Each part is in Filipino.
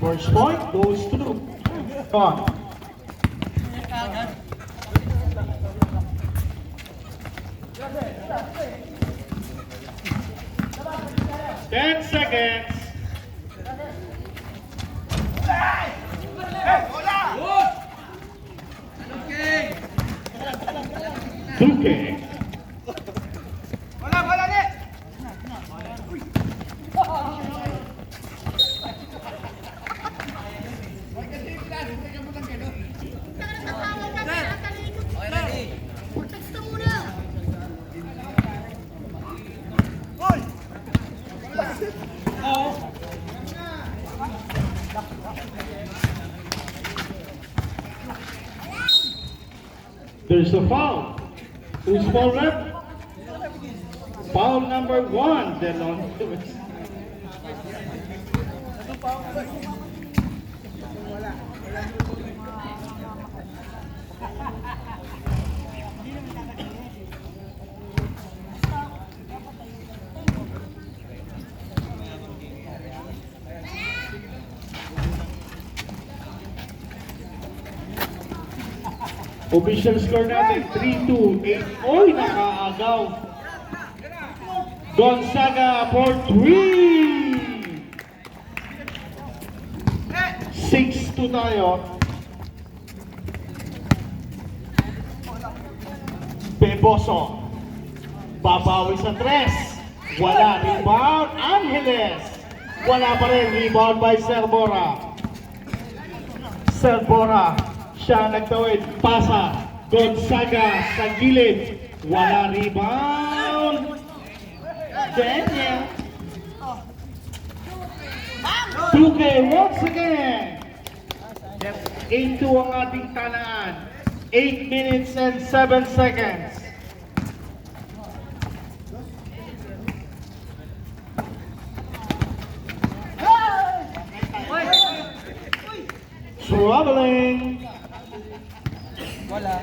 First point goes to Con. Ten seconds. Duque. There's a foul. Who's foul rep? Foul number 1, Delon. Official score natin, 3-2, 8. Oy, nakaagaw. Gonzaga for 3. 6-2 tayo. Beboso. Babawi sa 3. Wala. Rebound, Angeles. Wala pa rin. Rebound by Cervora. Cervora. Siya nagtawid, pasa, Gonzaga sa gilid, wala rebound, Daniel. Duque once again, into ang ating talaan, 8 minutes and 7 seconds. Traveling. Wala.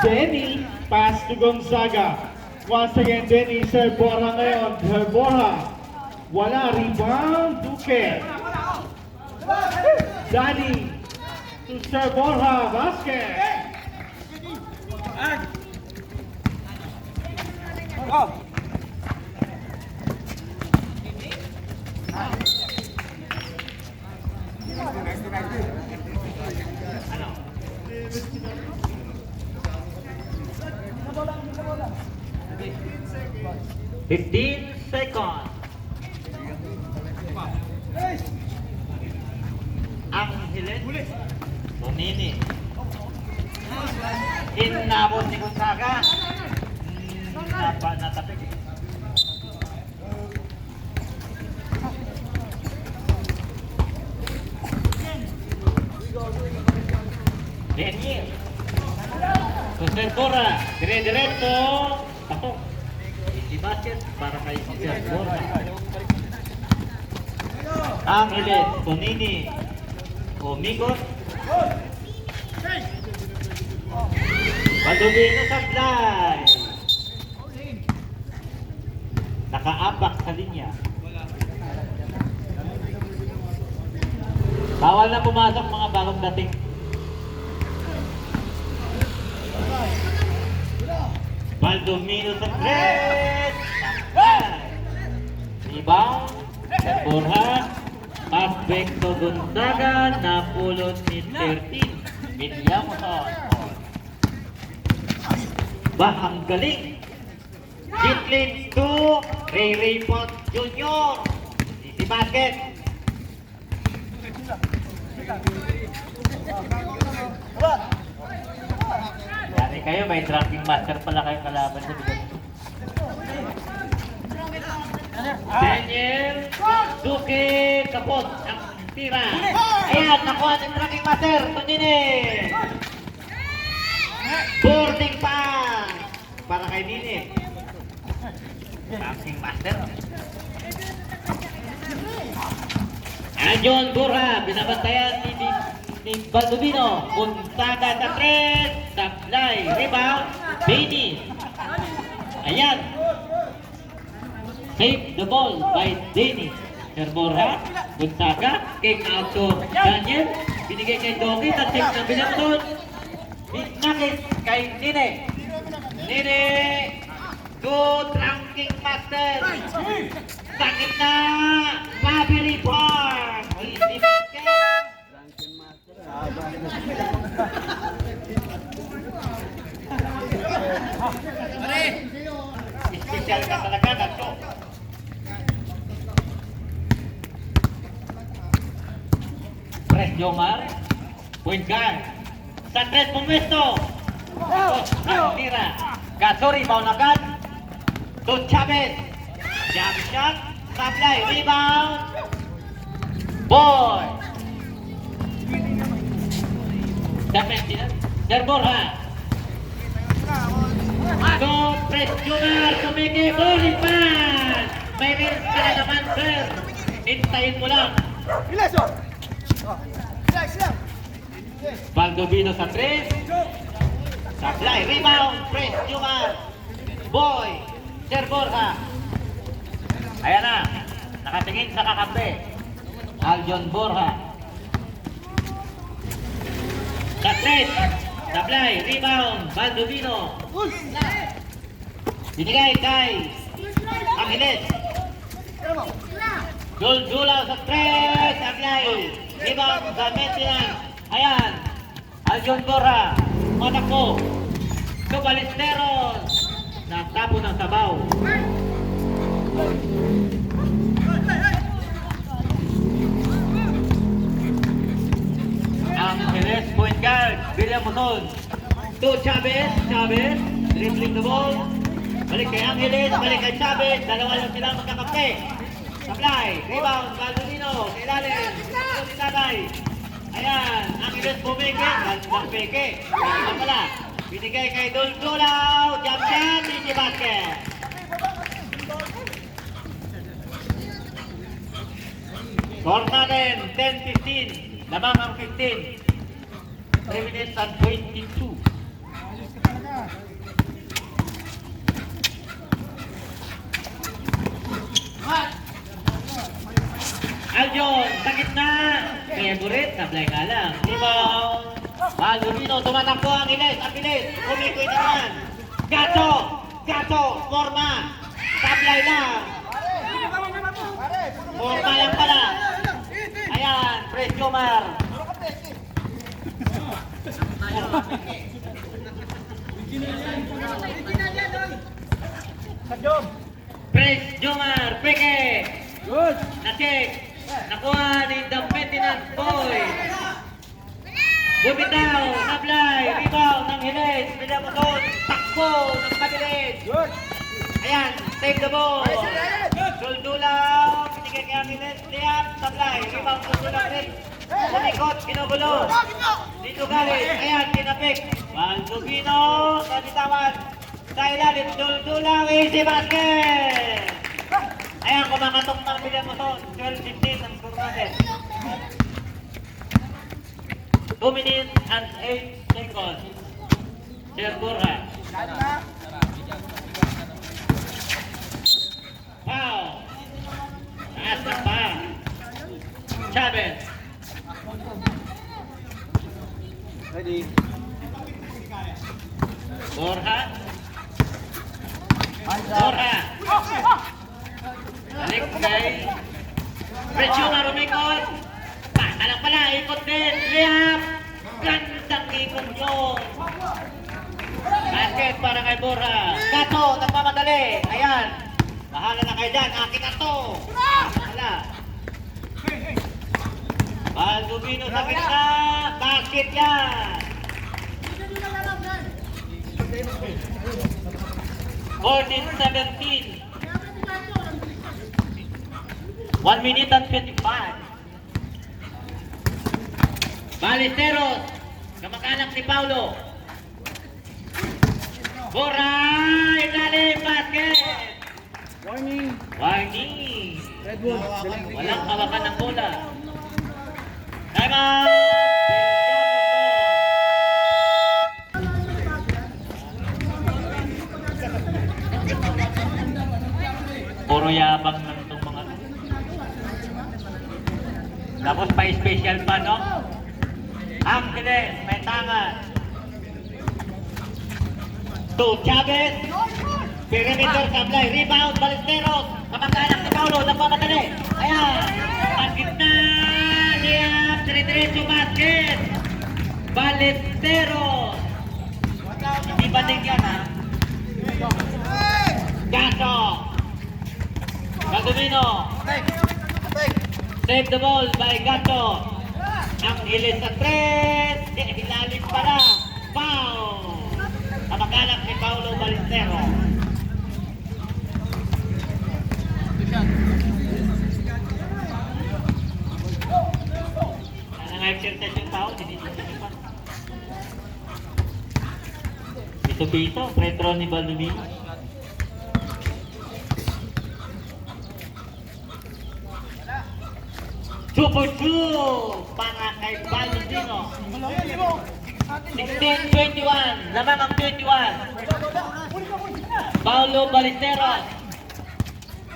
Denny, pass to Gonzaga. Once again, Denny, Cervora ngayon. Cervora. Wala, rebound, Duque. Danny to Cervora, basket. Oh. 15 seconds. Angeles. Bonini. Inabot ni Gonzaga. Natapik. Daniel. Cervora. Dire-diretto. Patok. Di basket para kay Cervora. Angeles. Bonini. Omikot. Padumino sa fly. Nakaabak sa linya. Bawal na pumasok mga bagong dating. Baldomino sa thread. Rebound. Cervora. Aspekto Gonzaga. Napulot ni 13. Villamoson. Bah, ang galing. Gitlin to Ray Raypot Jr. Easy basket. Dari kayo, may drafting master pala kayo kalaban sa bigat. Daniel Duque kapot ang tira. Ayan. Ayan, nakuha ng tracking master. Tunini. Boarding pass. Para kay Nini. Tracking master. John Burha, binabantayan ni Baldovino. Puntada sa tres. Sablay. Rebound. Baini. Ayan. Save the ball by Denny. Herborha, Gonzaga, kick out to Daniel. Binigay kay Doki, na-save ng Binamton. Nakit kay Nine. Nine, good ranking master. Sakit na, Mabili Park. Easy basket. Special ka talaga, Nacho. Pres Jomar, point guard. Sa tres pumesto. Tira. Gasori, Maunakan. To Chavez. Jump shot. Sablay, rebound. Boy. Dapat din. Derborha. So, Pres Jomar, tumigil. Bowling pass. May miss ka na naman, sir. Hintayin mo lang. Baldovino sa tres. Sablay, rebound, Pres Jomar. Boy, Sir Borja. Ayan na, nakatingin sa kakampi. Aljon Borja. Sa tres. Sablay, rebound, Baldovino. Binigay kay Angeles. Dul-dulaw sa tres. Sablay, rebound sa maintenance. Ayan, Aljon Borja. Matakbo. Balisteros. Nagtapo ng sabaw. Angeles, point guard. William Muson. To Chavez. Chavez. Dribbling the ball. Balik kay Angeles. Balik kay Chavez. Dalawa lang sila magkakampi. Sablay. Rebound. Baldovino. Ilalim. Ito si Tatay. Ayan. Angeles bumigit. Gandang peke. Ito pala. Binigay kay Dul-Dulaw. Jump shot. Easy basket. Score natin. 10-15. Lamang ang 15. 3 minutes and 22. Aljon, sakit na. Favorite, sablay nga lang. Rebound. Baldovino, tumatakbo ang Iles. Ang Iles, kumikoy naman. Gato, Gato, forma. Sablay lang. Forma lang pala. Ayan, Pres Jomar. Pres Jomar, peke. Good. Na-check. Nakuha ni the maintenance boy. Bumitaw, sablay, rebound ng Hiles. Pinamukod, takbo ng mabilis. Good. Ayan, save the ball. Dul-dulaw, binigay kay Hiles. Liap, sablay, rebound, dul-dulaw rin. Umikot, kinugulo. Dito galit, ayan, kinapik. Baldovino, nabitawan. Sa ilalim, dul-dulaw, easy basket. Ayan, kumakatok ng bilang mo to. 12-15 ang score natin. 2 minutes and 8 seconds. Sir Borja. Foul. Taas ng pa. Chavez. Ready. Borja. Borja. Balik kay Precio na rumikot. Pakalang pala, ikot din. Liap. Gandang ikot yun. Basket para kay Borja. Gato, nagmamadali. Ayan. Bahala na kayo dyan. Akin na to. Bahala. Baldovino sa gitna. Basket yan. 14-17. 1 minute and 25. Ballesteros, kamag-anak ni Paulo. Boray, lalim, basket! Warning. Warning! Redwood. Walang hawakan ng bola. Time out! Puro yabang lang itong mga... Tapos pa special pa, no? Angeles, may tangan. To Chavez. Perimeter sablay. Rebound, Ballesteros. Kamag-anak ni Paulo, nagpapadali. Ayan. Ang gitna. Liam, dire-diretso basket. Ballesteros. Hindi baling yan, ha? Gaso. Gagumino. Save the ball by Gato. Ang ilis sa tres. Hilalim pala. Foul. Kamag-anak ni Paulo Ballesteros. Nang-exercise yung tao, dinidisipan. Pito-pito, retro ni Baldomino. Super two para kay Baldomino. 16-21, lamang ang 21. Paulo Ballesteros.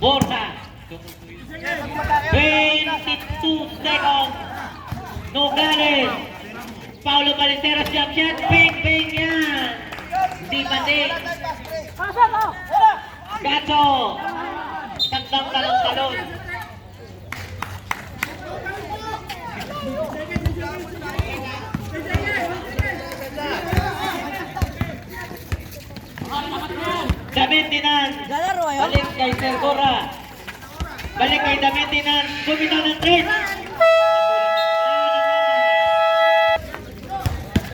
Borja. 22 seconds. Nogales. Paulo Ballesteros jump shot. Bing, bing yan. Di banding. Gato. Tagdang talong-talon. Damitinan. Balik kay Sergora. Balik kay Damitinan. Bumitaw ng 3.